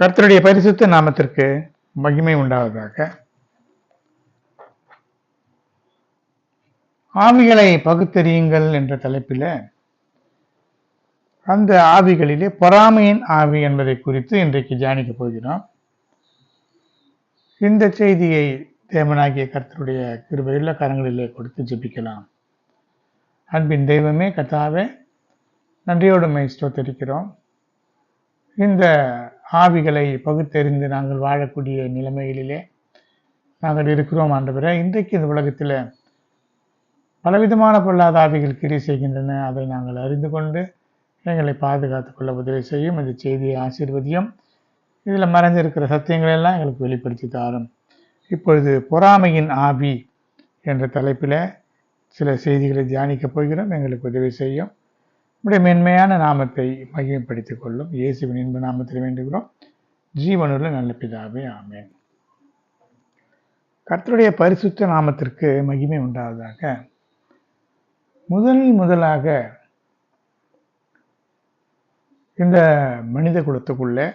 கர்த்தருடைய பரிசுத்த நாமத்திற்கு மகிமை உண்டாவதாக. ஆவிகளை பகுத்தறியுங்கள் என்ற தலைப்பில் அந்த ஆவிகளிலே பொறாமையின் ஆவி என்பதை குறித்து இன்றைக்கு தியானிக்க போகிறோம். இந்த செய்தியை தேவனாகிய கர்த்தருடைய கிருபையுள்ள கரங்களிலே கொடுத்து ஜெபிக்கலாம். அன்பின் தெய்வமே, கர்த்தாவே, நன்றியோடு உம்மை ஸ்தோத்திரிக்கிறோம். இந்த ஆவிகளை பகுத்தறிந்து நாங்கள் வாழக்கூடிய நிலைமைகளிலே நாங்கள் இருக்கிறோம் ஆண்டவரே. இன்றைக்கு இந்த உலகத்தில் பலவிதமான பொல்லாத ஆவிகள் கிரியை செய்கின்றன. அதை நாங்கள் அறிந்து கொண்டு எங்களை பாதுகாத்துக் கொள்ள உதவி செய்யும். இந்த செய்தியை ஆசீர்வதியும். இதில் மறைந்திருக்கிற சத்தியங்களெல்லாம் எங்களுக்கு வெளிப்படுத்தி தாரும். இப்பொழுது பொறாமையின் ஆவி என்ற தலைப்பில் சில செய்திகளை தியானிக்கப் போகிறோம். எங்களுக்கு உதவி செய்யும். நம்முடைய மென்மையான நாமத்தை மகிமைப்படுத்திக் கொள்ளும். இயேசுவின் இன்ப நாமத்தில் வேண்டுகிறோம், ஜீவனுள்ள நல்ல பிதாவே, ஆமென். கர்த்தருடைய பரிசுத்த நாமத்திற்கு மகிமை உண்டாவதாக. முதலாக இந்த மனித குலத்துக்குள்ளே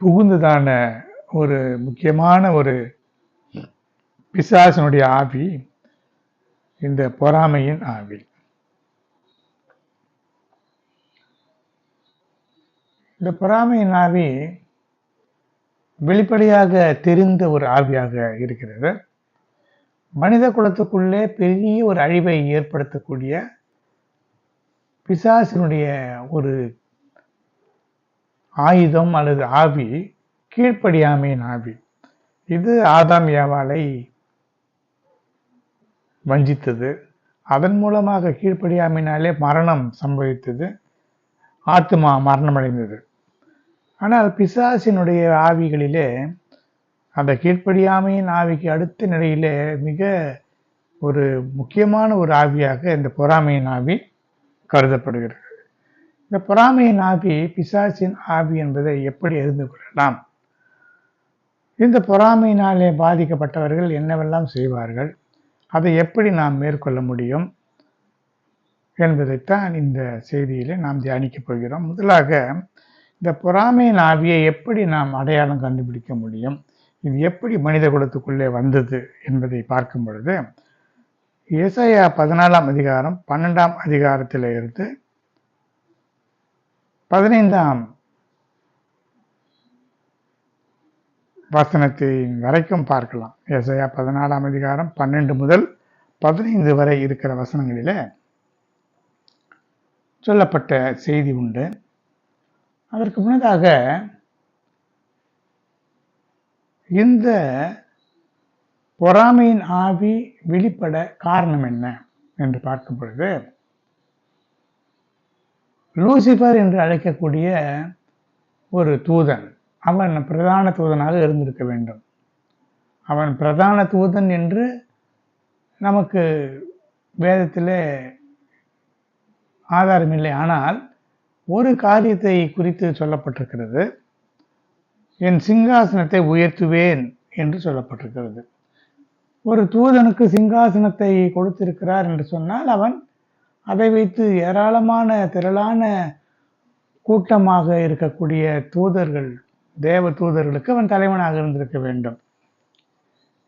புகுந்ததான ஒரு முக்கியமான ஒரு பிசாசனுடைய ஆவி இந்த பொறாமையின் ஆவி. இந்த பொறாமையின் ஆவி வெளிப்படையாக தெரிந்த ஒரு ஆவியாக இருக்கிறது. மனித குலத்துக்குள்ளே பெரிய ஒரு அழிவை ஏற்படுத்தக்கூடிய பிசாசினுடைய ஒரு ஆயுதம் அல்லது ஆவி கீழ்ப்படியாமையின் ஆவி. இது ஆதாம் ஏவாளை வஞ்சித்தது. அதன் மூலமாக கீழ்ப்படியாமையினாலே மரணம் சம்பவித்தது, ஆத்மா மரணமடைந்தது. ஆனால் பிசாசினுடைய ஆவிகளிலே அந்த கீழ்ப்படியாமையின் ஆவிக்கு அடுத்த நிலையிலே மிக ஒரு முக்கியமான ஒரு ஆவியாக இந்த பொறாமையின் ஆவி கருதப்படுகிறது. இந்த பொறாமையின் ஆவி பிசாசின் ஆவி என்பதை எப்படி அறிந்து கொள்ளலாம்? இந்த பொறாமையினாலே பாதிக்கப்பட்டவர்கள் என்னவெல்லாம் செய்வார்கள், அதை எப்படி நாம் மேற்கொள்ள முடியும் என்பதைத்தான் இந்த செய்தியிலே நாம் தியானிக்கப் போகிறோம். முதலாக இந்த பொறாமையின் ஆவியை எப்படி நாம் அடையாளம் கண்டுபிடிக்க முடியும், இது எப்படி மனித குலத்துக்குள்ளே வந்தது என்பதை பார்க்கும் பொழுது ஏசாயா 14ஆம் அதிகாரம் 12ஆம் அதிகாரத்தில் இருந்து 15ஆம் வசனத்தின் வரைக்கும் பார்க்கலாம். ஏசாயா 14ஆம் அதிகாரம் 12 முதல் 15 வரை இருக்கிற வசனங்களிலே சொல்லப்பட்ட செய்தி உண்டு. அதற்கு முன்னதாக இந்த பொறாமையின் ஆவி வெளிப்பட காரணம் என்ன என்று பார்க்கும் பொழுது, லூசிபர் என்று அழைக்கக்கூடிய ஒரு தூதன், அவன் பிரதான தூதனாக இருந்திருக்க வேண்டும். அவன் பிரதான தூதன் என்று நமக்கு வேதத்திலே ஆதாரம் இல்லை. ஆனால் ஒரு காரியத்தை குறித்து சொல்லப்பட்டிருக்கிறது, என் சிங்காசனத்தை உயர்த்துவேன் என்று சொல்லப்பட்டிருக்கிறது. ஒரு தூதனுக்கு சிங்காசனத்தை கொடுத்திருக்கிறார் என்று சொன்னால் அவன் அதை வைத்து ஏராளமான திரளான கூட்டமாக இருக்கக்கூடிய தூதர்கள், தேவ தூதர்களுக்கு அவன் தலைவனாக இருந்திருக்க வேண்டும்.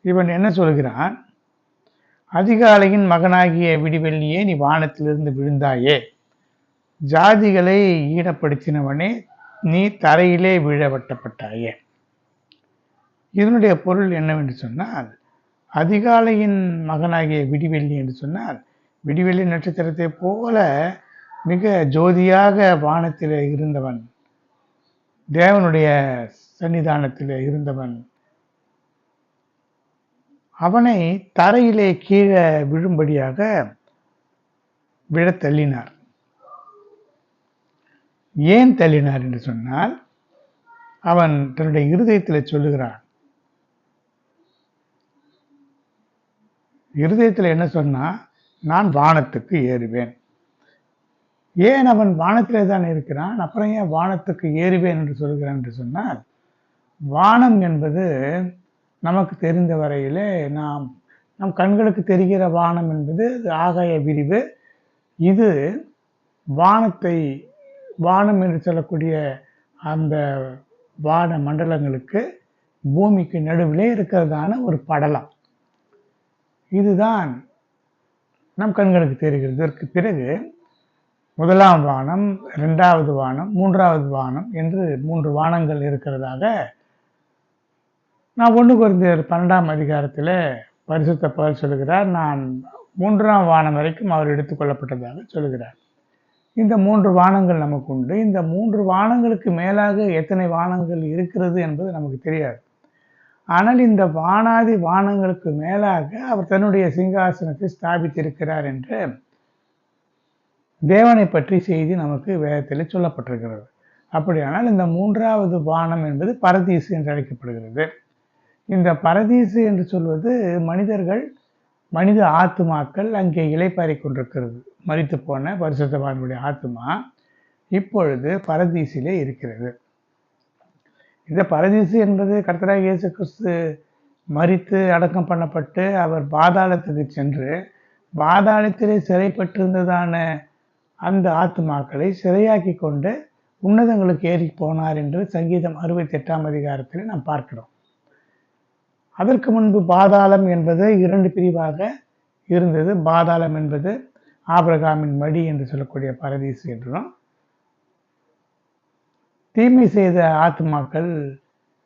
இவன் என்ன சொல்கிறான்? அதிகாலையின் மகனாகிய விடிவெள்ளியே, நீ வானத்திலிருந்து விழுந்தாயே, ஜாதிகளை ஈடப்படுத்தினவனே, நீ தரையிலே விழ வெட்டப்பட்டாயே. இதனுடைய பொருள் என்னவென்று சொன்னால், அதிகாலையின் மகனாகிய விடிவெள்ளி என்று சொன்னால், விடிவெள்ளி நட்சத்திரத்தை போல மிக ஜோதியாக வானத்தில் இருந்தவன், தேவனுடைய சன்னிதானத்தில் இருந்தவன், அவனை தரையிலே கீழே விழும்படியாக விழ தள்ளினார். ஏன் தள்ளினார் என்று சொன்னால், அவன் தன்னுடைய இருதயத்தில் சொல்லுகிறான். இருதயத்தில் என்ன சொன்னா, நான் வானத்துக்கு ஏறுவேன். ஏன் அவன் வானத்திலே தான் இருக்கிறான், அப்புறம் ஏன் வானத்துக்கு ஏறுவேன் என்று சொல்கிறான் என்று சொன்னால், வானம் என்பது நமக்கு தெரிந்த வரையிலே நம் கண்களுக்கு தெரிகிற வானம் என்பது ஆகாய விரிவு. இது வானம் என்று சொல்லக்கூடிய அந்த வான மண்டலங்களுக்கு பூமிக்கு நடுவிலே இருக்கிறதான ஒரு படலம். இதுதான் நம் கண்களுக்கு தெரிகிறது. இதற்கு பிறகு முதலாம் வானம், இரண்டாவது வானம், மூன்றாவது வானம் என்று 3 வானங்கள் இருக்கிறதாக நான் 1 கொரிந்தியர் 12ஆம் அதிகாரத்தில் பரிசுத்த பவுல் சொல்லுகிறார். நான் 3ஆம் வானம் வரைக்கும் அவர் எடுத்துக்கொள்ளப்பட்டதாக சொல்லுகிறார். இந்த 3 வானங்கள் நமக்கு உண்டு. இந்த 3 வானங்களுக்கு மேலாக எத்தனை வானங்கள் இருக்கிறது என்பது நமக்கு தெரியாது. ஆனால் இந்த வானாதி வானங்களுக்கு மேலாக அவர் தன்னுடைய சிங்காசனத்தை ஸ்தாபித்திருக்கிறார் என்று தேவனை பற்றி செய்தி நமக்கு வேதத்தில் சொல்லப்பட்டிருக்கிறது. அப்படியானால் இந்த 3வது வானம் என்பது பரதீசு என்று அழைக்கப்படுகிறது. இந்த பரதீசு என்று சொல்வது மனித ஆத்துமாக்கள் அங்கே இளைப்பாறிக் கொண்டிருக்கிறது. மரித்து போன பரிசுத்தவான்களுடைய ஆத்துமா இப்பொழுது பரதீசிலே இருக்கிறது. இந்த பரதீசு என்பது கர்த்தராகிய இயேசு கிறிஸ்து மரித்து அடக்கம் பண்ணப்பட்டு அவர் பாதாளத்துக்கு சென்று பாதாளத்திலே சிறைப்பட்டிருந்ததான அந்த ஆத்துமாக்களை சிறையாக்கி கொண்டு உன்னதங்களுக்கு ஏறி போனார் என்று சங்கீதம் 68ஆம் அதிகாரத்தில் நாம் பார்க்கிறோம். அதற்கு முன்பு பாதாளம் என்பது 2 பிரிவாக இருந்தது. பாதாளம் என்பது ஆபிரகாமின் மடி என்று சொல்லக்கூடிய பரதீசு என்றும், தீமை செய்த ஆத்மாக்கள்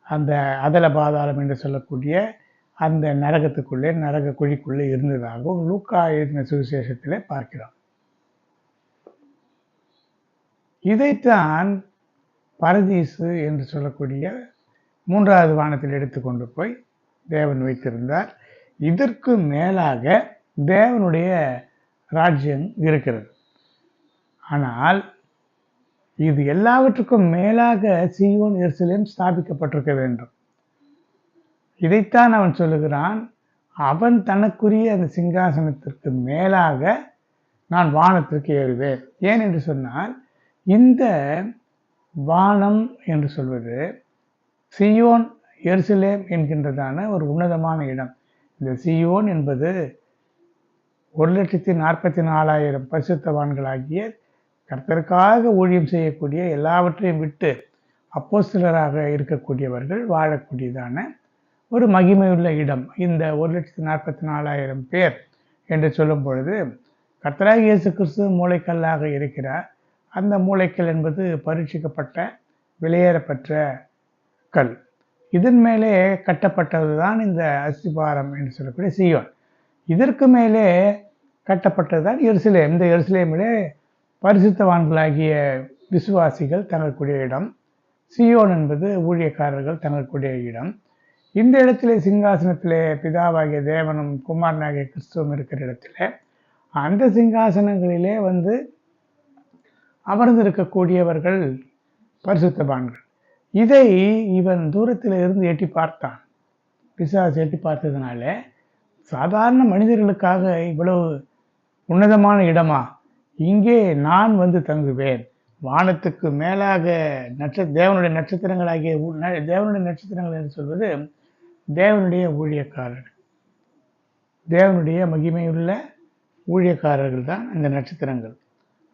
அந்த அதல பாதாளம் என்று சொல்லக்கூடிய அந்த நரகத்துக்குள்ளே நரக குழிக்குள்ளே இருந்ததாகவும் லூக்கா எழுதின சுவிசேஷத்திலே பார்க்கிறோம். இதைத்தான் பரதீசு என்று சொல்லக்கூடிய 3வது வானத்தில் எடுத்துக்கொண்டு போய் தேவன் வைத்திருந்தார். இதற்கு மேலாக தேவனுடைய ராஜ்யம் இருக்கிறது. ஆனால் இது எல்லாவற்றுக்கும் மேலாக சீயோன் எருசலேம் ஸ்தாபிக்கப்பட்டிருக்க வேண்டும். இதைத்தான் அவன் சொல்லுகிறான். அவன் தனக்குரிய அந்த சிங்காசனத்திற்கு மேலாக நான் வானத்திற்கு ஏறுவேன். ஏன் என்று சொன்னால், இந்த வானம் என்று சொல்வது சீயோன் எருசலேம் என்கின்றதான ஒரு உன்னதமான இடம். இந்த சீயோன் என்பது 1,44,000 பரிசுத்தவான்களாகிய கர்த்தருக்காக ஊழியம் செய்யக்கூடிய எல்லாவற்றையும் விட்டு அப்போஸ்தலராக இருக்கக்கூடியவர்கள் வாழக்கூடியதான ஒரு மகிமையுள்ள இடம். இந்த 1,44,000 பேர் என்று சொல்லும் பொழுது கர்த்தராகிய இயேசு கிறிஸ்து மூளைக்கல்லாக இருக்கிறார். அந்த மூளைக்கல் என்பது பரீட்சிக்கப்பட்ட விலையேறப்பெற்ற கல். இதன் மேலே கட்டப்பட்டதுதான் இந்த அஸ்திபாரம் என்று சொல்லக்கூடிய சீயோன். இதற்கு மேலே கட்டப்பட்டதுதான் எருசலேம். இந்த எருசலேமிலே பரிசுத்தவான்களாகிய விசுவாசிகள் தங்கக்கூடிய இடம். சீயோன் என்பது ஊழியக்காரர்கள் தங்கக்கூடிய இடம். இந்த இடத்திலே சிங்காசனத்திலே பிதாவாகிய தேவனும் குமாரனாகிய கிறிஸ்துவும் இருக்கிற இடத்திலே அந்த சிங்காசனங்களிலே அமர்ந்திருக்கக்கூடியவர்கள் பரிசுத்தவான்கள். இதை இவன் தூரத்தில் இருந்து எட்டி பார்த்தான். பிசாசு எட்டி பார்த்ததுனால சாதாரண மனிதர்களுக்காக இவ்வளவு உன்னதமான இடமா, இங்கே நான் தங்குவேன். வானத்துக்கு மேலாக தேவனுடைய நட்சத்திரங்களாகிய தேவனுடைய நட்சத்திரங்கள் என்று சொல்வது தேவனுடைய ஊழியக்காரர்கள், தேவனுடைய மகிமையுள்ள ஊழியக்காரர்கள் தான் அந்த நட்சத்திரங்கள்.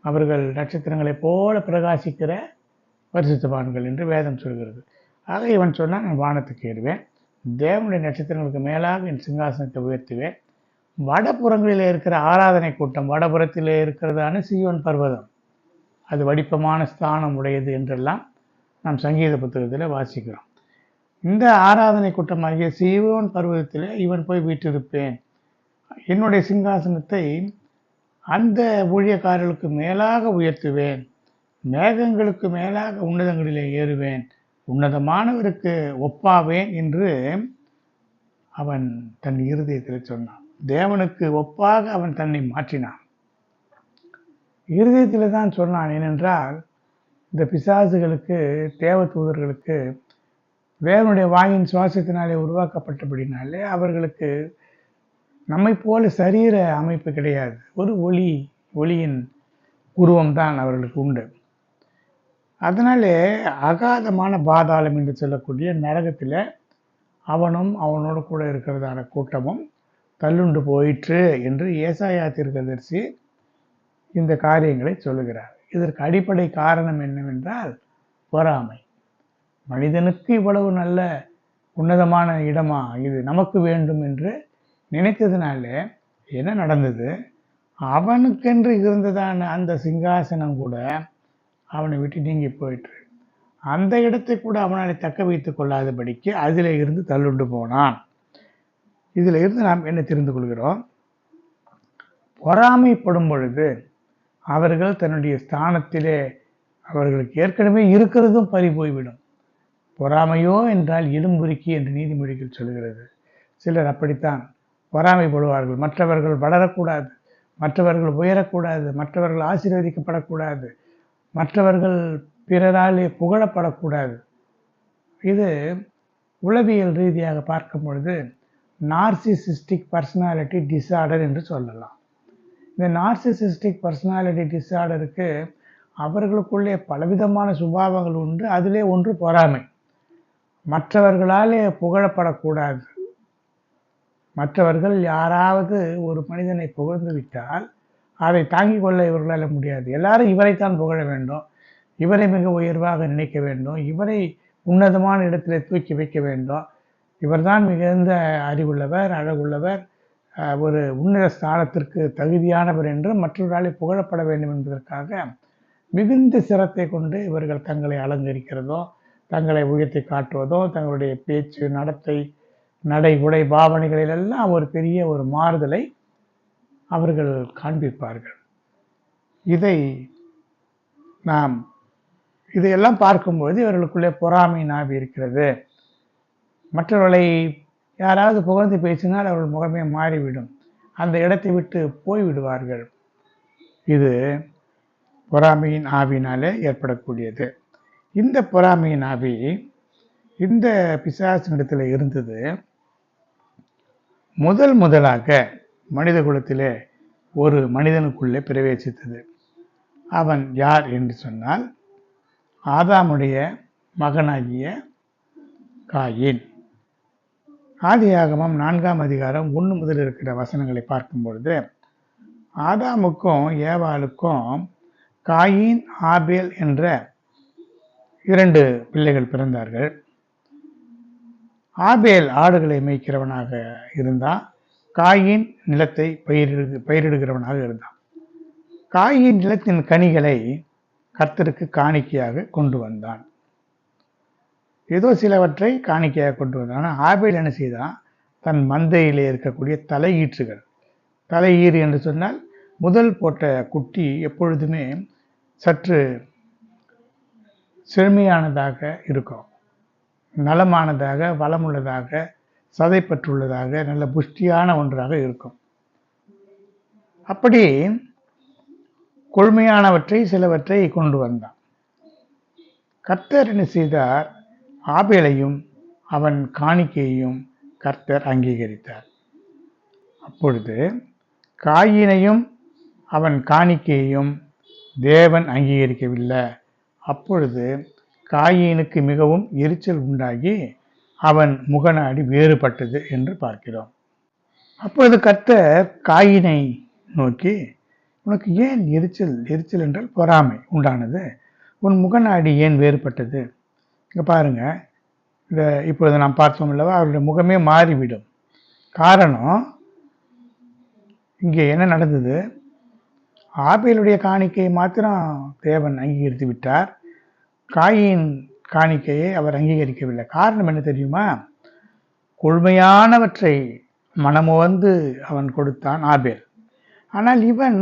அவர்கள் நட்சத்திரங்களைப் போல பிரகாசிக்கிற பரிசுத்தவான்கள் என்று வேதம் சொல்கிறது. ஆக இவன் சொன்னால், நான் வானத்துக்கு ஏறுவேன், தேவனுடைய நட்சத்திரங்களுக்கு மேலாக என் சிங்காசனத்தை உயர்த்துவேன். வடபுறங்களிலே இருக்கிற ஆராதனை கூட்டம், வடபுறத்திலே இருக்கிறதான சீயோன் பர்வதம், அது வடிப்பமான ஸ்தானம் உடையது என்றெல்லாம் நாம் சங்கீத புத்தகத்தில் வாசிக்கிறோம். இந்த ஆராதனை கூட்டமாகிய சீயோன் பர்வதத்திலே இவன் போய் வீற்றிருப்பேன். என்னுடைய சிங்காசனத்தை அந்த ஊழியக்காரர்களுக்கு மேலாக உயர்த்துவேன், மேகங்களுக்கு மேலாக உன்னதங்களிலே ஏறுவேன், உன்னதமானவருக்கு ஒப்பாவேன் என்று அவன் தன் இருதயத்தில் சொன்னான். தேவனுக்கு ஒப்பாக அவன் தன்னை மாற்றினான். இருதயத்தில் தான் சொன்னான். ஏனென்றால் இந்த பிசாசுகளுக்கு, தேவ தூதர்களுக்கு தேவனுடைய வாயின் சுவாசத்தினாலே உருவாக்கப்பட்டபடினாலே அவர்களுக்கு நம்மை போல சரீர அமைப்பு கிடையாது. ஒரு ஒளியின் உருவம்தான் அவர்களுக்கு உண்டு. அதனாலே அகாதமான பாதாளம் என்று சொல்லக்கூடிய நரகத்தில் அவனும் அவனோடு கூட இருக்கிறதான கூட்டமும் தள்ளுண்டு போயிற்று என்று ஏசாயா தீர்க்கதரிசி இந்த காரியங்களை சொல்லுகிறார். இதற்கு அடிப்படை காரணம் என்னவென்றால் பொறாமை. மனிதனுக்கு இவ்வளவு நல்ல உன்னதமான இடமா இது நமக்கு வேண்டும் என்று நினைத்ததுனால என்ன நடந்தது, அவனுக்கென்று இருந்ததான அந்த சிங்காசனம் கூட அவனை விட்டு நீங்கி போயிற்று. அந்த இடத்தை கூட அவனால் தக்க வைத்துக் கொள்ளாதபடிக்கு அதில் இருந்து தள்ளுண்டு போனான். இதில் இருந்து நாம் என்ன தெரிந்து கொள்கிறோம்? பொறாமைப்படும் பொழுது அவர்கள் தன்னுடைய ஸ்தானத்திலே அவர்களுக்கு ஏற்கனவே இருக்கிறதும் பறி போய்விடும். பொறாமையோ என்றால் எலும்புருக்கி என்று நீதிமொழிகள் சொல்கிறது. சிலர் அப்படித்தான் பொறாமைப்படுவார்கள். மற்றவர்கள் வளரக்கூடாது, மற்றவர்கள் உயரக்கூடாது, மற்றவர்கள் ஆசீர்வதிக்கப்படக்கூடாது, மற்றவர்கள் பிறராலே புகழப்படக்கூடாது. இது உளவியல் ரீதியாக பார்க்கும் பொழுது நார்சிசிஸ்டிக் பர்சனாலிட்டி டிஸார்டர் என்று சொல்லலாம். இந்த நார்சிசிஸ்டிக் பர்சனாலிட்டி டிஸார்டருக்கு அவர்களுக்குள்ளே பலவிதமான சுபாவங்கள் உண்டு. அதிலே ஒன்று பொறாமை. மற்றவர்களாலே புகழப்படக்கூடாது. மற்றவர்கள் யாராவது ஒரு மனிதனை புகழ்ந்து விட்டால் அதை தாங்கிக் கொள்ள இவர்களால் முடியாது. எல்லாரும் இவரைத்தான் புகழ வேண்டும், இவரை மிக உயர்வாக நினைக்க வேண்டும், இவரை உன்னதமான இடத்திலே தூக்கி வைக்க வேண்டும், இவர்தான் மிகுந்த அறிவுள்ளவர், அழகுள்ளவர், ஒரு உன்னத ஸ்தானத்திற்கு தகுதியானவர் என்று மற்றவர்களாலே புகழப்பட வேண்டும் என்பதற்காக மிகுந்த சிரத்தை கொண்டு இவர்கள் தங்களை அலங்கரிக்கிறதோ, தங்களை உயர்த்தி காட்டுவதோ, தங்களுடைய பேச்சு, நடத்தை, நடை, உடை, பாவனைகளிலெல்லாம் ஒரு பெரிய ஒரு மாறுதலை அவர்கள் காண்பிப்பார்கள். இதையெல்லாம் பார்க்கும்போது இவர்களுக்குள்ளே பொறாமை நாவி இருக்கிறது. மற்றவர்களை யாராவது புகழ்ந்து பேசினால் அவர்கள் முகமே மாறிவிடும், அந்த இடத்தை விட்டு போய்விடுவார்கள். இது பொறாமையின் ஆவியினாலே ஏற்படக்கூடியது. இந்த பொறாமையின் ஆவி இந்த பிசாசினிடத்தில் இருந்தது முதலாக மனித குலத்திலே ஒரு மனிதனுக்குள்ளே பிரவேசித்தது. அவன் யார் என்று சொன்னால் ஆதாமுடைய மகனாகிய காயின். ஆதியாகமம் 4ஆம் அதிகாரம் 1 முதல் இருக்கிற வசனங்களை பார்க்கும் பொழுது ஆதாமுக்கும் ஏவாளுக்கும் காயின், ஆபேல் என்ற 2 பிள்ளைகள் பிறந்தார்கள். ஆபேல் ஆடுகளை மேய்க்கிறவனாக இருந்தான். காயின் நிலத்தை பயிரிடுகிறவனாக இருந்தான். காயின் நிலத்தின் கனிகளை கர்த்தருக்கு காணிக்கையாக கொண்டு வந்தான். ஏதோ சிலவற்றை காணிக்கையாக கொண்டு வந்தான். ஆபேல் என்ன செய்தான்? தன் மந்தையிலே இருக்கக்கூடிய தலையீற்றுகள், தலையீறு என்று சொன்னால் முதல் போட்ட குட்டி எப்பொழுதுமே சற்று செழுமையானதாக இருக்கும், நலமானதாக, வளமுள்ளதாக, சதைப்பற்றுள்ளதாக, நல்ல புஷ்டியான ஒன்றாக இருக்கும். அப்படி கொள்மையானவற்றை சிலவற்றை கொண்டு வந்தான். கர்த்தர் என்ன செய்தார்? ஆபேலையும் அவன் காணிக்கையையும் கர்த்தர் அங்கீகரித்தார். அப்பொழுது காயினையும் அவன் காணிக்கையையும் தேவன் அங்கீகரிக்கவில்லை. அப்பொழுது காயினுக்கு மிகவும் எரிச்சல் உண்டாகி அவன் முகநாடி வேறுபட்டது என்று பார்க்கிறோம். அப்பொழுது கர்த்தர் காயினை நோக்கி, உனக்கு ஏன் எரிச்சல் என்றால் பொறாமை உண்டானது, உன் முகநாடி ஏன் வேறுபட்டது? இங்கே பாருங்க, இப்பொழுது நாம் பார்த்தோம் அல்லவா, அவருடைய முகமே மாறிவிடும். காரணம், இங்கே என்ன நடந்தது? ஆபேலுடைய காணிக்கையை மாத்திரம் தேவன் அங்கீகரித்து விட்டார், காயின் காணிக்கையை அவர் அங்கீகரிக்கவில்லை. காரணம் என்ன தெரியுமா? கொள்மையானவற்றை மனமுவந்து அவன் கொடுத்தான் ஆபேல். ஆனால் இவன்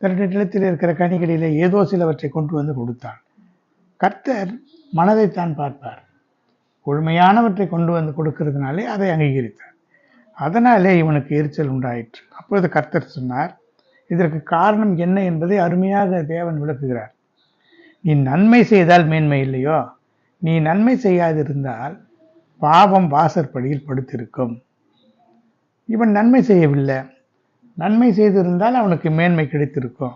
தன்னுடைய நிலத்தில் இருக்கிற கனிகளிலே ஏதோ சிலவற்றை கொண்டு வந்து கொடுத்தான். கர்த்தர் மனதைத்தான் பார்ப்பார். கொள்மையானவற்றை கொண்டு வந்து கொடுக்கிறதுனாலே அதை அங்கீகரித்தார். அதனாலே இவனுக்கு எரிச்சல் உண்டாயிற்று. அப்பொழுது கர்த்தர் சொன்னார், இதற்கு காரணம் என்ன என்பதை அருமையாக தேவன் விளக்குகிறார். நீ நன்மை செய்தால் மேன்மை இல்லையோ, நீ நன்மை செய்யாதிருந்தால் பாவம் வாசற்படியில் படுத்திருக்கும். இவன் நன்மை செய்யவில்லை. நன்மை செய்திருந்தால் அவனுக்கு மேன்மை கிடைத்திருக்கும்.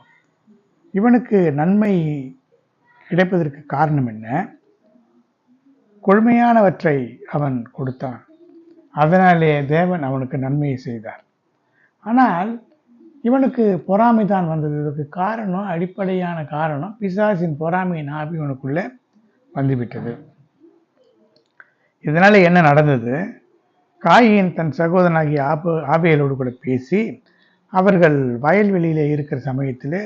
இவனுக்கு நன்மை கிடைப்பதற்கு காரணம் என்ன? கொள்மையானவற்றை அவன் கொடுத்தான். அதனாலே தேவன் அவனுக்கு நன்மையை செய்தார். ஆனால் இவனுக்கு பொறாமை தான் வந்தது. இதற்கு காரணம், அடிப்படையான காரணம், பிசாசின் பொறாமையின் ஆவி இவனுக்குள்ளே வந்துவிட்டது. இதனால என்ன நடந்தது? காயின் தன் சகோதரனாகிய ஆபேலோடு கூட பேசி அவர்கள் வயல்வெளியிலே இருக்கிற சமயத்திலே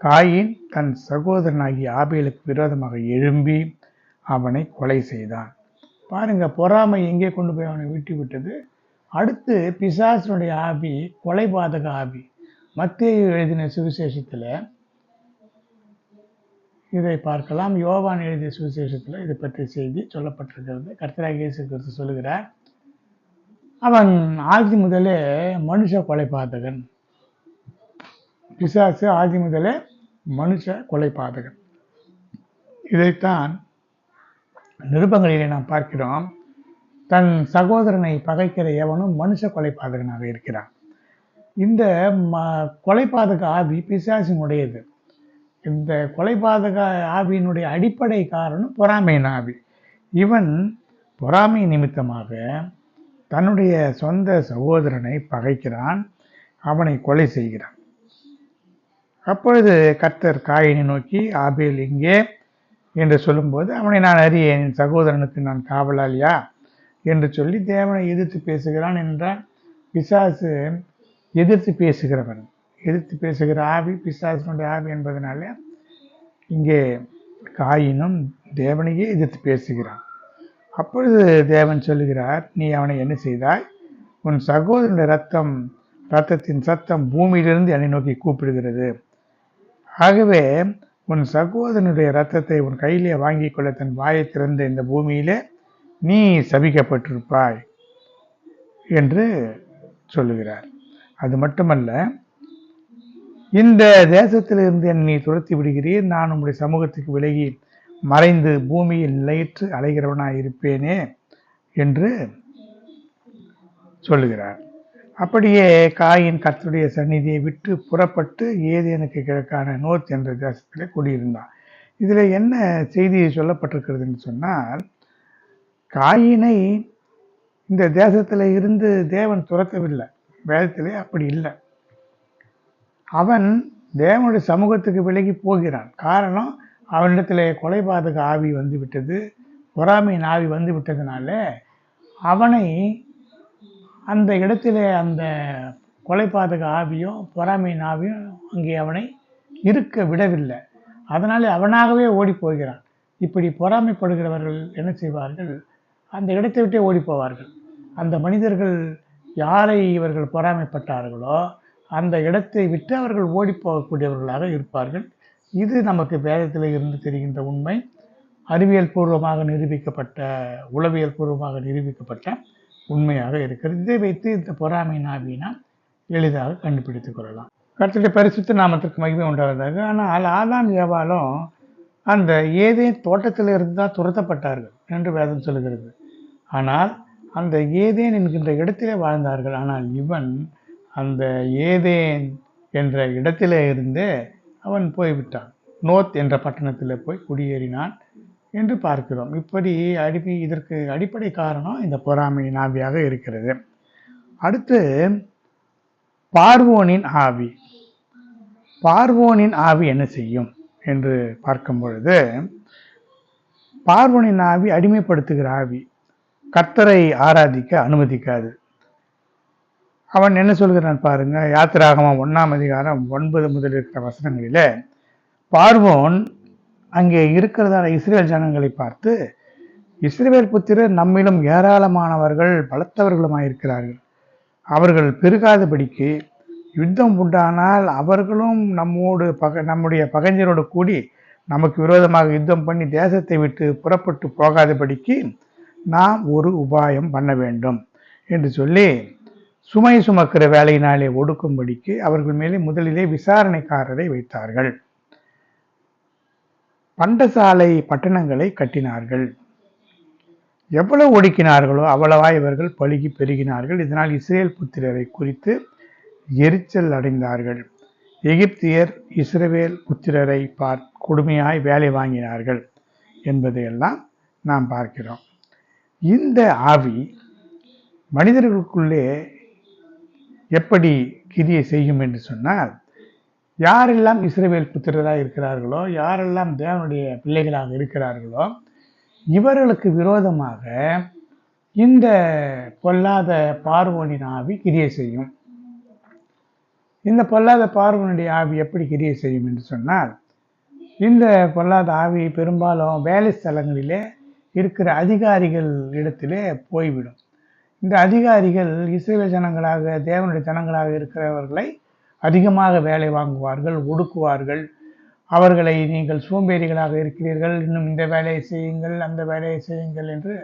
காயின் தன் சகோதரனாகிய ஆபேலுக்கு விரோதமாக எழும்பி அவனை கொலை செய்தான். பாருங்க, பொறாமை எங்கே கொண்டு போய் அவனை வீட்டி விட்டது. அடுத்து பிசாசனுடைய ஆவி, கொலைபாதக ஆவி. மத்தேயு எழுதின சுவிசேஷத்துல இதை பார்க்கலாம். யோவான் எழுதிய சுவிசேஷத்துல இதை பற்றிய செய்தி சொல்லப்பட்டிருக்கிறது. கர்த்தராகிய இயேசு கிறிஸ்து சொல்லுகிறார், அவன் ஆதி முதலே மனுஷ கொலைபாதகன். பிசாசு ஆதி முதலே மனுஷ கொலைபாதகன். இதைத்தான் நிருபங்களிலே நாம் பார்க்கிறோம். தன் சகோதரனை பகைக்கிற எவனும் மனுஷ கொலைபாதகனாக இருக்கிறான். இந்த கொலைபாதக ஆவி பிசாசினுடையது. இந்த கொலைபாதக ஆவியினுடைய அடிப்படை காரணம் பொறாமையின் ஆவி. இவன் பொறாமை நிமித்தமாக தன்னுடைய சொந்த சகோதரனை பகைக்கிறான், அவனை கொலை செய்கிறான். அப்பொழுது கர்த்தர் காயினை நோக்கி, ஆபேல் எங்கே என்று சொல்லும்போது, அவனை நான் அறியேன், என் சகோதரனுக்கு நான் காவலாளியா என்று சொல்லி தேவனை எதிர்த்து பேசுகிறான் என்றால், பிசாசு எதிர்த்து பேசுகிறவன், எதிர்த்து பேசுகிற ஆவி பிசாசினுடைய ஆவி என்பதனால இங்கே காயினும் தேவனையே எதிர்த்து பேசுகிறான். அப்பொழுது தேவன் சொல்லுகிறார், நீ அவனை என்ன செய்தாய்? உன் சகோதரனுடைய ரத்தத்தின் சத்தம் பூமியிலிருந்து என்னை நோக்கி கூப்பிடுகிறது. ஆகவே உன் சகோதரனுடைய இரத்தத்தை உன் கையிலே வாங்கி கொள்ள தன் வாயை திறந்த இந்த பூமியிலே நீ சபிக்கப்பட்டிருப்பாய் என்று சொல்லுகிறார். அது மட்டுமல்ல, இந்த தேசத்திலிருந்து என்னை துரத்தி விடுகிறீர், நான் உங்களுடைய சமூகத்துக்கு விலகி மறைந்து பூமியில் நிலையற்று அலைகிறவனாய் இருப்பேனே என்று சொல்லுகிறார். அப்படியே காயின் கர்த்தருடைய சந்நிதியை விட்டு புறப்பட்டு ஏதேனுக்கு கிழக்கான நோத் என்ற தேசத்திலே குடியிருந்தான். இதுல என்ன செய்தி சொல்லப்பட்டிருக்கிறது என்று சொன்னால், காயினை இந்த தேசத்துல இருந்து தேவன் துரத்தவில்லை. வேதத்திலே அப்படி இல்லை. அவன் தேவனுடைய சமூகத்துக்கு விலகி போகிறான். காரணம், அவனிடத்திலே கொலைபாதக ஆவி வந்து விட்டது, பொறாமையின் ஆவி வந்து விட்டதுனால அவனை அந்த இடத்திலே அந்த கொலைபாதக ஆவியும் பொறாமையின் ஆவியும் அங்கே அவனை இருக்க விடவில்லை. அதனாலே அவனாகவே ஓடி போகிறான். இப்படி பொறாமைப்படுகிறவர்கள் என்ன செய்வார்கள்? அந்த இடத்தை விட்டே ஓடி போவார்கள். அந்த மனிதர்கள் யாரை இவர்கள் பொறாமைப்பட்டார்களோ அந்த இடத்தை விட்டு அவர்கள் ஓடி போகக்கூடியவர்களாக இருப்பார்கள். இது நமக்கு வேதத்தில் இருந்து தெரிகின்ற உண்மை. அறிவியல் பூர்வமாக நிரூபிக்கப்பட்ட, உளவியல் பூர்வமாக நிரூபிக்கப்பட்ட உண்மையாக இருக்கிறது. இதை வைத்து இந்த பொறாமையின் ஆவியை நாம் எளிதாக கண்டுபிடித்துக் கொள்ளலாம். கர்த்தருடைய பரிசுத்த நாமத்திற்கு மகிமை உண்டாவதாக. ஆனால் ஆதாம் ஏவாளும் அந்த ஏதேன் தோட்டத்தில் இருந்து தான் துரத்தப்பட்டார்கள் என்று வேதம் சொல்கிறது. ஆனால் அந்த ஏதேன் என்கின்ற இடத்திலே வாழ்ந்தார்கள். ஆனால் இவன் அந்த ஏதேன் என்ற இடத்திலே இருந்தே அவன் போய்விட்டான். நோத் என்ற பட்டணத்தில் போய் குடியேறினான் என்று பார்க்கிறோம். இப்படி இதற்கு அடிப்படை காரணம் இந்த பொறாமையின் ஆவியாக இருக்கிறது. அடுத்து பார்வோனின் ஆவி. பார்வோனின் ஆவி என்ன செய்யும் என்று பார்க்கும் பொழுது, பார்வோனின் ஆவி அடிமைப்படுத்துகிற ஆவி. கர்த்தரை ஆராதிக்க அனுமதிக்காது. அவன் என்ன சொல்கிறான் பாருங்க. யாத்திராகமம் 1ஆம் அதிகாரம் 9 முதல் இருக்கிற வசனங்களிலே, பார்வோன் அங்கே இருக்கிறதான இஸ்ரேல் ஜனங்களை பார்த்து, இஸ்ரவேல் புத்திரர் நம்மிலும் ஏராளமானவர்கள் பலத்தவர்களுமாயிருக்கிறார்கள், அவர்கள் பெருகாதபடிக்கு யுத்தம் உண்டானால் அவர்களும் நம்முடைய பகைஞரோடு கூடி நமக்கு விரோதமாக யுத்தம் பண்ணி தேசத்தை விட்டு புறப்பட்டு போகாதபடிக்கு நாம் ஒரு உபாயம் பண்ண வேண்டும் என்று சொல்லி சுமை சுமக்கிற வேலையினாலே ஒடுக்கும்படிக்கு அவர்கள் மேலே முதலிலே விசாரணைக்காரரை வைத்தார்கள். பண்டசாலை பட்டணங்களை கட்டினார்கள். எவ்வளவு ஒடுக்கினார்களோ அவ்வளவா இவர்கள் பழுகி பெருகினார்கள். இதனால் இஸ்ரேல் புத்திரரை குறித்து எரிச்சல் அடைந்தார்கள். எகிப்தியர் இஸ்ரவேல் புத்திரரை கொடுமையாய் வேலை வாங்கினார்கள் என்பதையெல்லாம் நாம் பார்க்கிறோம். இந்த ஆவி மனிதர்களுக்குள்ளே எப்படி கிரியை செய்யும் என்று சொன்னால், யாரெல்லாம் இஸ்ரவேல் புத்திரராக இருக்கிறார்களோ, யாரெல்லாம் தேவனுடைய பிள்ளைகளாக இருக்கிறார்களோ, இவர்களுக்கு விரோதமாக இந்த பொல்லாத பார்வோனின் ஆவி கிரியை செய்யும். இந்த பொல்லாத பார்வோனுடைய ஆவி எப்படி கிரியை செய்யும் என்று சொன்னால், இந்த பொல்லாத ஆவி பெரும்பாலும் வேலை ஸ்தலங்களிலே இருக்கிற அதிகாரிகள் இடத்திலே போய்விடும். இந்த அதிகாரிகள் இஸ்ரவேல் ஜனங்களாக, தேவனுடைய ஜனங்களாக இருக்கிறவர்களை அதிகமாக வேலை வாங்குவார்கள், ஒடுக்குவார்கள். அவர்களை நீங்கள் சோம்பேறிகளாக இருக்கிறீர்கள், இன்னும் இந்த வேலையை செய்யுங்கள், அந்த வேலையை செய்யுங்கள் என்று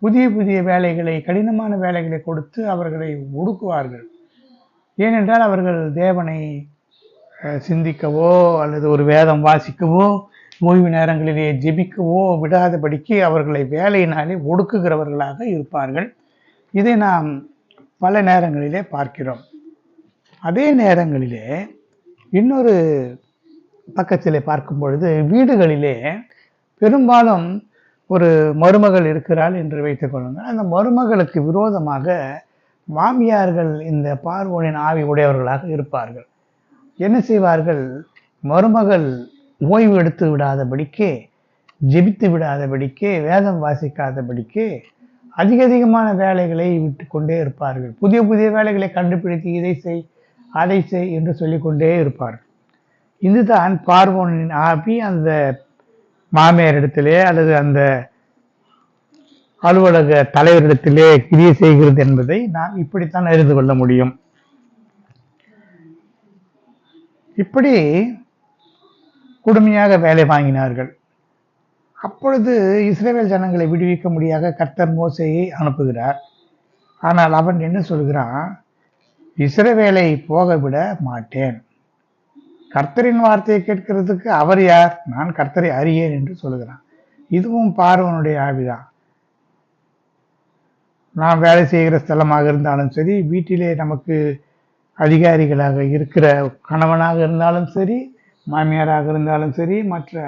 புதிய புதிய வேலைகளை, கடினமான வேலைகளை கொடுத்து அவர்களை ஒடுக்குவார்கள். ஏனென்றால் அவர்கள் தேவனை சிந்திக்கவோ அல்லது ஒரு வேதம் வாசிக்கவோ ஓய்வு நேரங்களிலே ஜெபிக்கவோ விடாதபடிக்கு அவர்களை வேலையினாலே ஒடுக்குகிறவர்களாக இருப்பார்கள். இதை நாம் பல நேரங்களிலே பார்க்கிறோம். அதே நேரங்களிலே இன்னொரு பக்கத்திலே பார்க்கும் பொழுது, வீடுகளிலே பெரும்பாலும் ஒரு மருமகள் இருக்கிறாள் என்று வைத்துக் கொள்ளுங்கள். அந்த மருமகளுக்கு விரோதமாக மாமியார்கள் இந்த பார்வோனின் ஆவி உடையவர்களாக இருப்பார்கள். என்ன செய்வார்கள்? மருமகள் ஓய்வு எடுத்து விடாதபடிக்கு, ஜெபித்து விடாதபடிக்கு, வேதம் வாசிக்காதபடிக்கு அதிகமான வேலைகளை விட்டு கொண்டே இருப்பார்கள். புதிய புதிய வேலைகளை கண்டுபிடித்து இதை செய், அதை செய் என்று சொல்லிக்கொண்டே இருப்பார்கள். இதுதான் பார்வோனின் ஆவி அந்த மாமியாரிடத்திலே அல்லது அந்த அலுவலக தலைவரிடத்திலே கிரியை செய்கிறது என்பதை நாம் இப்படித்தான் அறிந்து கொள்ள முடியும். இப்படி கொடுமையாக வேலை வாங்கினார்கள். அப்பொழுது இஸ்ரவேல் ஜனங்களை விடுவிக்க முடியாத கர்த்தர் மோசேயை அனுப்புகிறார். ஆனால் அவன் என்ன சொல்கிறான்? இஸ்ரவேலை போக விட மாட்டேன். கர்த்தரின் வார்த்தையை கேட்கிறதுக்கு அவர் யார்? நான் கர்த்தரை அறியேன் என்று சொல்கிறான். இதுவும் பார்வோனுடைய ஆவிதான். நாம் வேலை செய்கிற ஸ்தலமாக இருந்தாலும் சரி, வீட்டிலே நமக்கு அதிகாரிகளாக இருக்கிற கணவனாக இருந்தாலும் சரி, மாமியாராக இருந்தாலும் சரி, மற்ற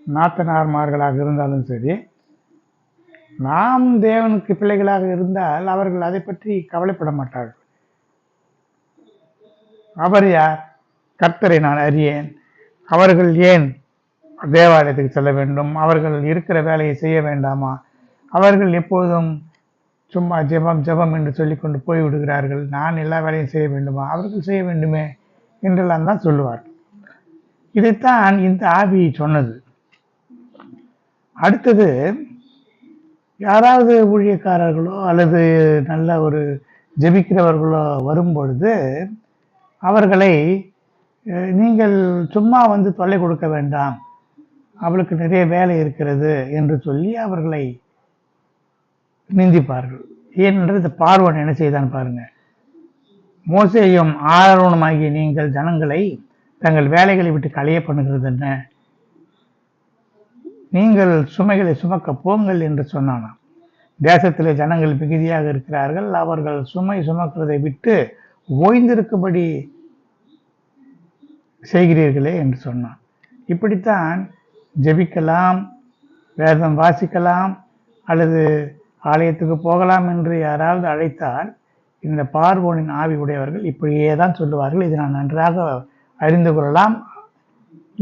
நாத்தனார்மார்களாக இருந்தாலும் சரி, நாம் தேவனுக்கு பிள்ளைகளாக இருந்தால் அவர்கள் அதை பற்றி கவலைப்பட மாட்டார்கள். அவர் யார்? கர்த்தரை நான் அறியேன். அவர்கள் ஏன் தேவாலயத்துக்கு செல்ல வேண்டும்? அவர்கள் இருக்கிற வேலையை செய்ய வேண்டாமா? அவர்கள் எப்போதும் சும்மா ஜெபம் ஜெபம் என்று சொல்லிக்கொண்டு போய்விடுகிறார்கள். நான் எல்லா வேலையும் செய்ய வேண்டுமா? அவர்கள் செய்ய வேண்டுமே என்றெல்லாம் தான் சொல்லுவார். இதைத்தான் இந்த ஆவி சொன்னது. அடுத்தது, யாராவது ஊழியக்காரர்களோ அல்லது நல்ல ஒரு ஜெபிக்கிறவர்களோ வரும்பொழுது அவர்களை நீங்கள் சும்மா வந்து தொல்லை கொடுக்க வேண்டாம், அவளுக்கு நிறைய வேலை இருக்கிறது என்று சொல்லி அவர்களை நிந்திப்பார்கள். ஏனென்று இந்த பார்வோன் என்ன செய்தான் பாருங்க. மோசேயும் ஆரோனுமாகிய நீங்கள் ஜனங்களை தங்கள் வேலைகளை விட்டு களைய பண்ணுகிறது என்ன? நீங்கள் சுமைகளை சுமக்க போங்கள் என்று சொன்னானாம். தேசத்திலே ஜனங்கள் மிகுதியாக இருக்கிறார்கள், அவர்கள் சுமை சுமக்கிறதை விட்டு ஓய்ந்திருக்கும்படி செய்கிறீர்களே என்று சொன்னான். இப்படித்தான் ஜெபிக்கலாம், வேதம் வாசிக்கலாம் அல்லது ஆலயத்துக்கு போகலாம் என்று யாராவது அழைத்தால் இந்த பார்வோனின் ஆவி உடையவர்கள் இப்படியே தான் சொல்லுவார்கள். இதை நான் நன்றாக அறிந்து கொள்ளலாம்.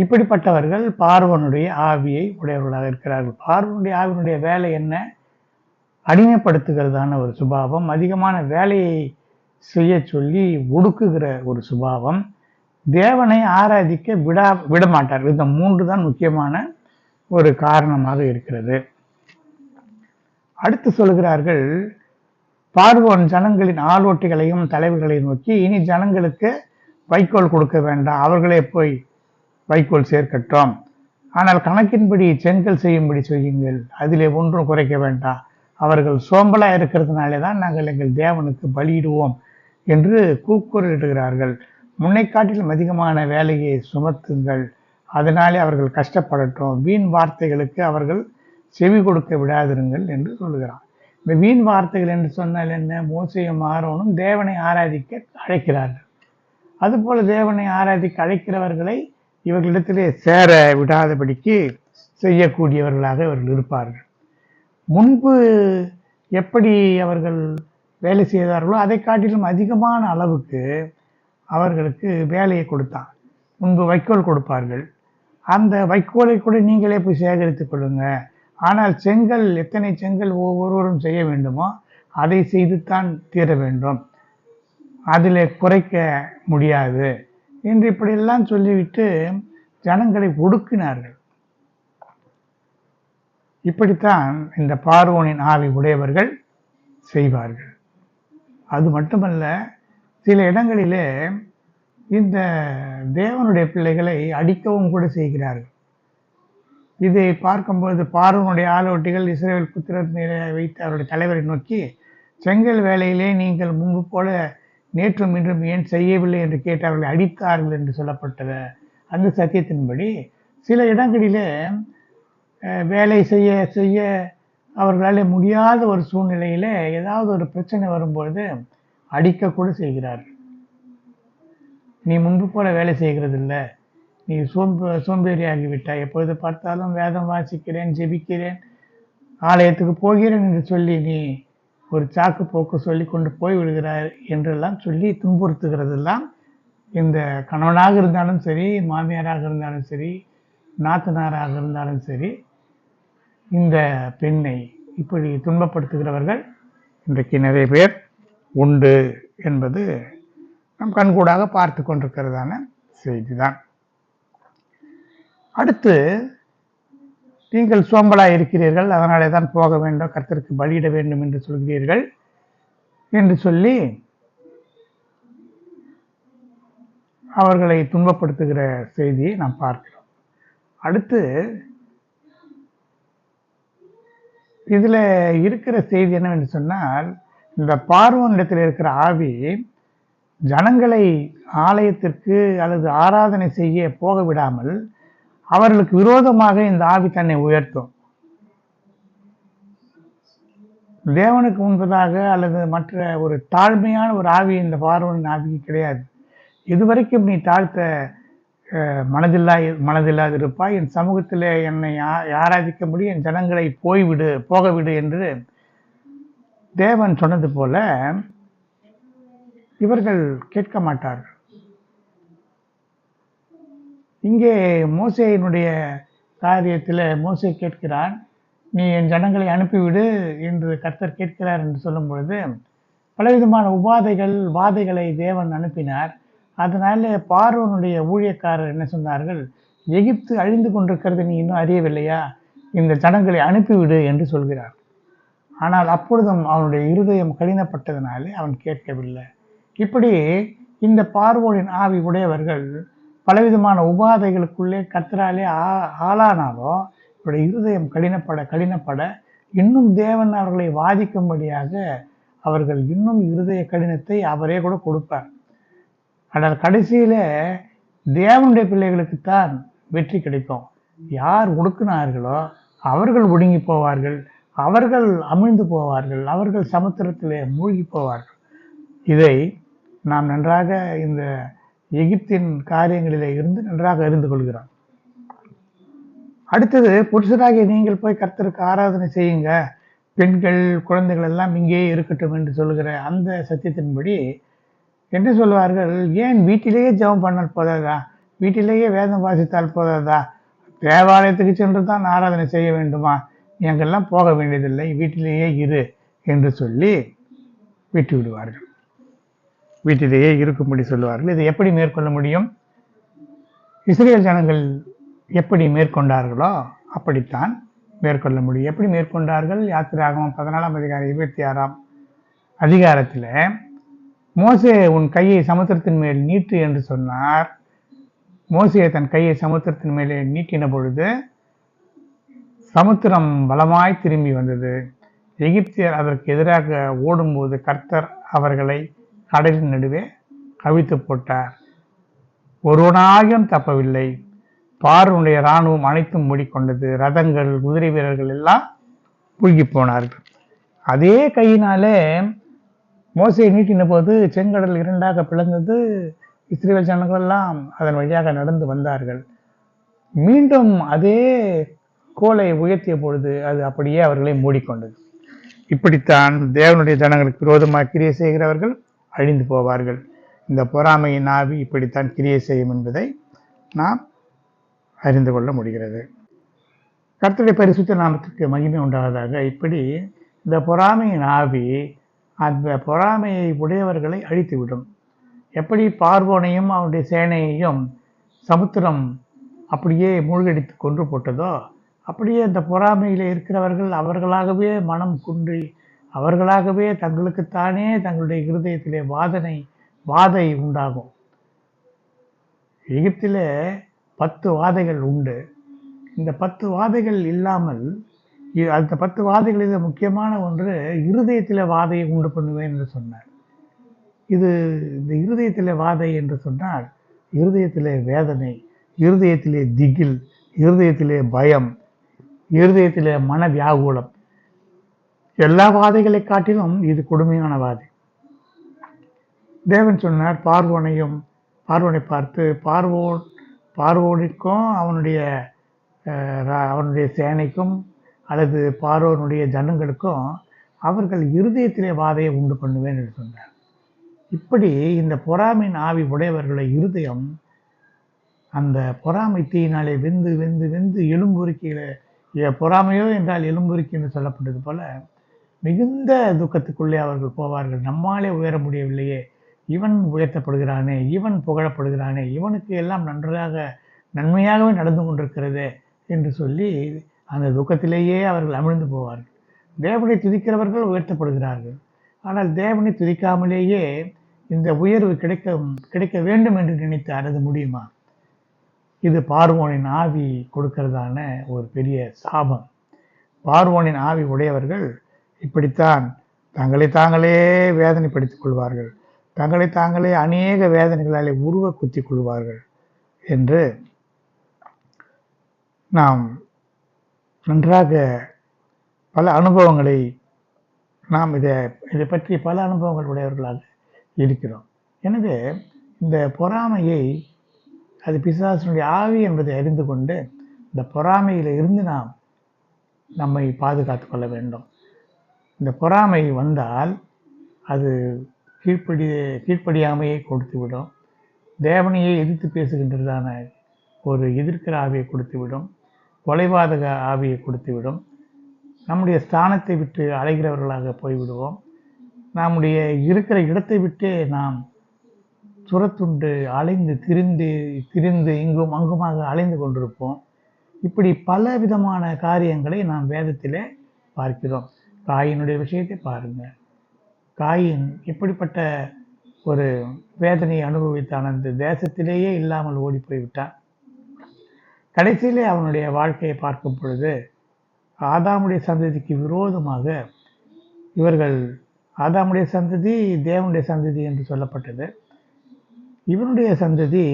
இப்படிப்பட்டவர்கள் பார்வோனுடைய ஆவியை உடையவர்களாக இருக்கிறார்கள். பார்வோனுடைய ஆவியினுடைய வேலை என்ன? அடிமைப்படுத்துகிறதான ஒரு சுபாவம், அதிகமான வேலையை செய்ய சொல்லி ஒடுக்குகிற ஒரு சுபாவம், தேவனை ஆராதிக்க விட மாட்டார். இந்த மூன்று தான் முக்கியமான ஒரு காரணமாக இருக்கிறது. அடுத்து சொல்கிறார்கள், பார்வோன் ஜனங்களின் ஆளோட்டிகளையும் தலைவர்களையும் நோக்கி, இனி ஜனங்களுக்கு வைக்கோல் கொடுக்க வேண்டாம், அவர்களே போய் வைக்கோல் சேர்க்கட்டும், ஆனால் கணக்கின்படி செங்கல் செய்யும்படி செய்யுங்கள், அதிலே ஒன்றும் குறைக்க வேண்டாம், அவர்கள் சோம்பலா இருக்கிறதுனாலே தான் நாங்கள் எங்கள் தேவனுக்கு பலியிடுவோம் என்று கூக்குரலிடுகிறார்கள். முன்னை காட்டிலும் அதிகமான வேலையை சுமத்துங்கள், அதனாலே அவர்கள் கஷ்டப்படட்டும், வீண் வார்த்தைகளுக்கு அவர்கள் செவி கொடுக்க விடாதிருங்கள் என்று சொல்லுகிறான். இந்த வீண் வார்த்தைகள் என்று சொன்னால் என்ன? மோசேயும் ஆரோனும் தேவனை ஆராதிக்க அழைக்கிறார்கள். அதுபோல தேவனை ஆராதிக்க அழைக்கிறவர்களை இவர்களிடத்திலே சேர விடாதபடிக்கு செய்யக்கூடியவர்களாக இவர்கள் இருப்பார்கள். முன்பு எப்படி அவர்கள் வேலை செய்தார்களோ அதை காட்டிலும் அதிகமான அளவுக்கு அவர்களுக்கு வேலையை கொடுத்தான். முன்பு வைக்கோல் கொடுப்பார்கள், அந்த வைக்கோலை கூட நீங்களே போய் சேகரித்துக் கொள்ளுங்க, ஆனால் செங்கல் எத்தனை செங்கல் ஒவ்வொருவரும் செய்ய வேண்டுமோ அதை செய்துத்தான் தீர வேண்டும், அதில் குறைக்க முடியாது என்று இப்படியெல்லாம் சொல்லிவிட்டு ஜனங்களை ஒடுக்கினார்கள். இப்படித்தான் இந்த பார்வோனின் ஆவி உடையவர்கள் செய்வார்கள். அது மட்டுமல்ல, சில இடங்களிலே இந்த தேவனுடைய பிள்ளைகளை அடிக்கவும் கூட செய்கிறார்கள். இதை பார்க்கும்போது பார்வோனுடைய ஆலோட்டிகள் இஸ்ரவேல் புத்திரர் மேலே வைத்து அவருடைய தலைவரை நோக்கி, செங்கல் வேலையிலே நீங்கள் முன்பு போல நேற்றும் இன்றும் ஏன் செய்யவில்லை என்று கேட்டு அவர்களை அடித்தார்கள் என்று சொல்லப்பட்டது. அந்த சத்தியத்தின்படி சில இடங்களிலே வேலை செய்ய செய்ய அவர்களால் முடியாத ஒரு சூழ்நிலையில் ஏதாவது ஒரு பிரச்சனை வரும்பொழுது அடிக்கக்கூட செய்கிறார்கள். நீ முன்பு போல வேலை செய்கிறது இல்லை, நீ சோம்பேறியாகிவிட்டாய், எப்பொழுது பார்த்தாலும் வேதம் வாசிக்கிறேன், ஜெபிக்கிறேன், ஆலயத்துக்கு போகிறேன் என்று சொல்லி நீ ஒரு சாக்கு போக்கு சொல்லி கொண்டு போய் விடுகிறார் என்றெல்லாம் சொல்லி துன்புறுத்துகிறதெல்லாம் இந்த கணவனாக இருந்தாலும் சரி, மாமியாராக இருந்தாலும் சரி, நாத்தனாராக இருந்தாலும் சரி, இந்த பெண்ணை இப்படி துன்பப்படுத்துகிறவர்கள் இன்றைக்கு நிறைய பேர் உண்டு என்பது நம் கண்கூடாக பார்த்து கொண்டிருக்கிறதான செய்திதான். அடுத்து, நீங்கள் சோம்பலாக இருக்கிறீர்கள், அதனாலே தான் போக வேண்டும், கர்த்தருக்கு பலியிட வேண்டும் என்று சொல்கிறீர்கள் என்று சொல்லி அவர்களை துன்பப்படுத்துகிற செய்தியை நாம் பார்க்கிறோம். அடுத்து இதில் இருக்கிற செய்தி என்னவென்று சொன்னால், இந்த பார்வோனிடத்தில் இருக்கிற ஆவி ஜனங்களை ஆலயத்திற்கு அல்லது ஆராதனை செய்ய போக விடாமல் அவர்களுக்கு விரோதமாக இந்த ஆவி தன்னை உயர்த்தும். தேவனுக்கு முன்பதாக அல்லது மற்ற ஒரு தாழ்மையான ஒரு ஆவி இந்த பார்வோனின் ஆவிக்கு கிடையாது. இதுவரைக்கும் நீ தாழ்த்த மனதில்லாது இருப்பாய், என் சமூகத்தில் என்னை ஆராதிக்க முடியும், என் ஜனங்களை போகவிடு என்று தேவன் சொன்னது போல இவர்கள் கேட்க மாட்டார்கள். இங்கே மோசேயினுடைய காரியத்தில் மோசே கேட்கிறான், நீ என் ஜனங்களை அனுப்பிவிடு என்று கர்த்தர் கேட்கிறார் என்று சொல்லும் பொழுது பலவிதமான வாதைகளை தேவன் அனுப்பினார். அதனால பார்வோனுடைய ஊழியக்காரர் என்ன சொன்னார்கள், எகிப்து அழிந்து கொண்டிருக்கிறது நீ இன்னும் அறியவில்லையா, இந்த ஜனங்களை அனுப்பிவிடு என்று சொல்கிறார். ஆனால் அப்பொழுதும் அவனுடைய இருதயம் கடினப்பட்டதனாலே அவன் கேட்கவில்லை. இப்படி இந்த பார்வோனின் ஆவி உடையவர்கள் பலவிதமான உபாதைகளுக்குள்ளே கர்த்தராலே ஆளானாலோ அவருடைய இருதயம் கடினப்பட இன்னும் தேவன் அவர்களை வாதிக்கும்படியாக அவர்கள் இன்னும் இருதய கடினத்தை அவரே கூட கொடுப்பார். ஆனால் கடைசியில தேவனுடைய பிள்ளைகளுக்குத்தான் வெற்றி கிடைக்கும். யார் ஒடுக்கினார்களோ அவர்கள் ஒடுங்கி போவார்கள், அவர்கள் அமிழ்ந்து போவார்கள், அவர்கள் சமுத்திரத்திலே மூழ்கி போவார்கள். இதை நாம் நன்றாக இந்த எகிப்தின் காரியங்களிலே இருந்து நன்றாக அறிந்து கொள்கிறோம். அடுத்தது, புருஷராகிய நீங்கள் போய் கர்த்தருக்கு ஆராதனை செய்யுங்க, பெண்கள் குழந்தைகள் எல்லாம் இங்கேயே இருக்கட்டும் என்று சொல்லுகிற அந்த சத்தியத்தின்படி என்ன சொல்வார்கள், ஏன் வீட்டிலேயே ஜெபம் பண்ணால் போதாதா, வீட்டிலேயே வேதம் வாசித்தால் போதாதா, தேவாலயத்துக்கு சென்று தான் ஆராதனை செய்ய வேண்டுமா, எங்கெல்லாம் போக வேண்டியதில்லை, வீட்டிலேயே இரு என்று சொல்லி விட்டு விடுவார்கள். வீட்டிலேயே இருக்கும்படி சொல்லுவார்கள். இதை எப்படி மேற்கொள்ள முடியும்? இஸ்ரேல் ஜனங்கள் எப்படி மேற்கொண்டார்களோ அப்படித்தான் மேற்கொள்ள முடியும். எப்படி மேற்கொண்டார்கள்? யாத்திராகமம் 14 அதிகாரம் 26 அதிகாரத்தில் மோசே உன் கையை சமுத்திரத்தின் மேல் நீட்டு என்று சொன்னார். மோசே தன் கையை சமுத்திரத்தின் மேலே நீட்டின பொழுது சமுத்திரம் பலமாய் திரும்பி வந்தது. எகிப்தியர் அதற்கு எதிராக ஓடும்போது கர்த்தர் அவர்களை கடலின் நடுவே கவிழ்த்து போட்டார். ஒருவனாகியும் தப்பவில்லை. பார்வோனுடைய இராணுவம் அனைத்தும் மூடிக்கொண்டது. ரதங்கள், குதிரை வீரர்கள் எல்லாம் மூழ்கி போனார்கள். அதே கையினாலே மோசையை நீட்டின போது செங்கடல் 2ஆக பிளந்தது. இஸ்ரவேல் ஜனங்கள் எல்லாம் அதன் வழியாக நடந்து வந்தார்கள். மீண்டும் அதே கோலை உயர்த்திய பொழுது அது அப்படியே அவர்களை மூடிக்கொண்டது. இப்படித்தான் தேவனுடைய ஜனங்களுக்கு விரோதமாக கிரியை செய்கிறவர்கள் அழிந்து போவார்கள். இந்த பொறாமையின் ஆவி இப்படித்தான் கிரியை செய்யும் என்பதை நாம் அறிந்து கொள்ள முடிகிறது. கர்த்தருடைய பரிசுத்த நாமத்துக்கு மகிமை உண்டாவதாக. இப்படி இந்த பொறாமையின் ஆவி அந்த பொறாமையை உடையவர்களை அழித்துவிடும். எப்படி பார்வோனையும் அவனுடைய சேனையையும் சமுத்திரம் அப்படியே மூழ்கடித்து கொன்று போட்டதோ, அப்படியே அந்த பொறாமையில் இருக்கிறவர்கள் அவர்களாகவே மனம் குன்றி அவர்களாகவே தங்களுக்குத்தானே தங்களுடைய இருதயத்திலே வாதை உண்டாகும். எகிப்திலே 10 வாதைகள் உண்டு. இந்த 10 வாதைகள் இல்லாமல் அந்த 10 வாதைகளில் முக்கியமான ஒன்று இருதயத்திலே வாதையை உண்டு பண்ணுவேன் என்று சொன்னார். இந்த இருதயத்திலே வாதை என்று சொன்னால் இருதயத்திலே வேதனை, இருதயத்திலே திகில், இருதயத்திலே பயம், இருதயத்திலே மன வியாகுலம், எல்லா வாதைகளை காட்டிலும் இது கொடுமையான வாதை. தேவன் சொன்னார், பார்வோனை பார்த்து பார்வோனுக்கும் அவனுடைய சேனைக்கும் அல்லது பார்வோனுடைய ஜனங்களுக்கும் அவர்கள் இருதயத்திலே வாதையை உண்டு பண்ணுவேன் என்று சொன்னார். இப்படி இந்த பொறாமையின் ஆவி உடையவர்களை இருதயம் அந்த பொறாமை தீயினாலே வெந்து வெந்து வெந்து எலும்புருக்கியில, பொறாமையோ என்றால் எலும்புருக்கி என்று சொல்லப்பட்டது போல மிகுந்த துக்கத்துக்குள்ளே அவர்கள் போவார்கள். நம்மாலே உயர முடியவில்லையே, இவன் உயர்த்தப்படுகிறானே, இவன் புகழப்படுகிறானே, இவனுக்கு எல்லாம் நன்மையாகவே நடந்து கொண்டிருக்கிறதே என்று சொல்லி அந்த துக்கத்திலேயே அவர்கள் அமிழ்ந்து போவார்கள். தேவனை துதிக்கிறவர்கள் உயர்த்தப்படுகிறார்கள். ஆனால் தேவனை துதிக்காமலேயே இந்த உயர்வு கிடைக்க வேண்டும் என்று நினைத்தார். அது முடியுமா? இது பார்வோனின் ஆவி கொடுக்கிறதான ஒரு பெரிய சாபம். பார்வோனின் ஆவி உடையவர்கள் இப்படித்தான் தங்களை தாங்களே வேதனைப்படுத்திக் கொள்வார்கள், தங்களை தாங்களே அநேக வேதனைகளாலே உருவ குத்தி கொள்வார்கள் என்று நாம் நன்றாக பல அனுபவங்களை இதை பற்றி பல அனுபவங்கள் உடையவர்களாக இருக்கிறோம். எனவே இந்த பொறாமையை, அது பிசாசினுடைய ஆவி என்பதை அறிந்து கொண்டு இந்த பொறாமையில் இருந்து நாம் நம்மை பாதுகாத்து கொள்ள வேண்டும். இந்த பொறாமை வந்தால் அது கீழ்ப்படியாமையை கொடுத்துவிடும். தேவனையை எதிர்த்து பேசுகின்றதான ஒரு எதிர்க்கிற ஆவியை கொடுத்துவிடும். கொலைபாதக ஆவியை கொடுத்துவிடும். நம்முடைய ஸ்தானத்தை விட்டு அலைகிறவர்களாக போய்விடுவோம். நம்முடைய இருக்கிற இடத்தை விட்டே நாம் துரத்துண்டு அலைந்து திரிந்து இங்கும் அங்குமாக அலைந்து கொண்டிருப்போம். இப்படி பல விதமான காரியங்களை நாம் வேதத்திலே பார்க்கிறோம். காயினுடைய விஷயத்தை பாருங்கள். காயின் இப்படிப்பட்ட ஒரு வேதனையை அனுபவித்தான். அந்த தேசத்திலேயே இல்லாமல் ஓடி போய்விட்டான். கடைசியிலே அவனுடைய வாழ்க்கையை பார்க்கும் பொழுது ஆதாமுடைய சந்ததிக்கு விரோதமாக இவர்கள், ஆதாமுடைய சந்ததி தேவனுடைய சந்ததி என்று சொல்லப்பட்டது. இவனுடைய சந்ததி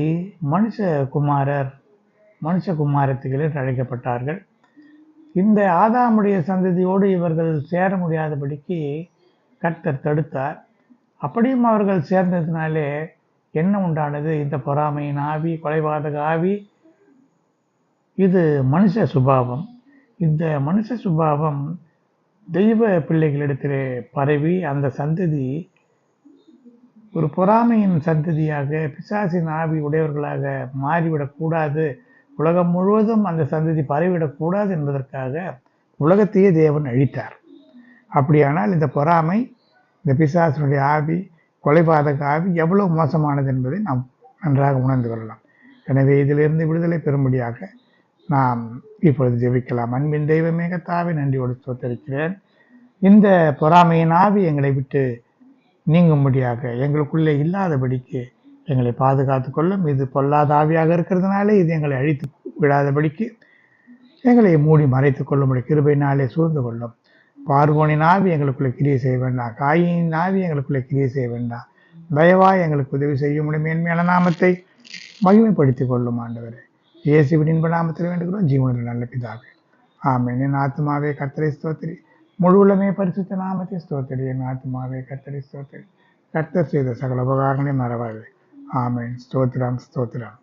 மனுஷகுமாரத்திகள் என்று அழைக்கப்பட்டார்கள். இந்த ஆதாமுடைய சந்ததியோடு இவர்கள் சேர முடியாதபடிக்கு கர்த்தர் தடுத்தார். அப்படியும் அவர்கள் சேர்ந்ததினாலே என்ன உண்டானது? இந்த பொறாமையின் ஆவி, கொலைபாதக ஆவி. இது மனுஷ சுபாவம். இந்த மனுஷ சுபாவம் தெய்வ பிள்ளைகளிடத்திலே பரவி அந்த சந்ததி ஒரு பொறாமையின் சந்ததியாக, பிசாசின் ஆவி உடையவர்களாக மாறிவிடக்கூடாது, உலகம் முழுவதும் அந்த சந்ததி பரவிவிடக்கூடாது என்பதற்காக உலகத்தையே தேவன் அழித்தார். அப்படியானால் இந்த பொறாமை, இந்த பிசாசினுடைய ஆவி, கொலைபாதக ஆவி எவ்வளவு மோசமானது என்பதை நாம் நன்றாக உணர்ந்து கொள்ளலாம். எனவே இதிலிருந்து விடுதலை பெறும்படியாக நாம் இப்பொழுது ஜெபிக்கலாம். அன்பின் தெய்வமே கர்த்தாவே, நன்றியோடு ஸ்தோத்திரிக்கிறேன். இந்த பொறாமையின் ஆவி எங்களை விட்டு நீங்கும்படியாக, எங்களுக்குள்ளே இல்லாதபடிக்கு எங்களை பாதுகாத்து கொள்ளும். இது பொல்லாத ஆவியாக இருக்கிறதுனாலே இது எங்களை அழித்து விடாதபடிக்கு எங்களை மூடி மறைத்து கொள்ளும்படி கிருபையினாலே சூழ்ந்து கொள்ளும். பார்வோனின் ஆவி எங்களுக்குள்ளே கிரியை செய்ய வேண்டாம். காயின் ஆவி எங்களுக்குள்ளே கிரியை செய்ய வேண்டாம். தயவாய் எங்களுக்கு உதவி செய்யும் மேன்மையான நாமத்தை மகிமைப்படுத்திக் கொள்ளும் ஆண்டவரே. இயேசுவின் இன்ப நாமத்தில் வேண்டுகிறோம் ஜீவனில் நல்ல பிதாவே, ஆமென். என் ஆத்மாவே கர்த்தரை ஸ்தோத்திரி, முழு உலகமே பரிசுத்த நாமத்தை ஸ்தோத்திரி. என் ஆத்மாவே கர்த்தரை ஸ்தோத்திரி, கர்த்தர் செய்த சகல உபகாரங்களையும் மறவாதே. ஆமென். ஸ்தோத்திரம் ஸ்தோத்திரம்.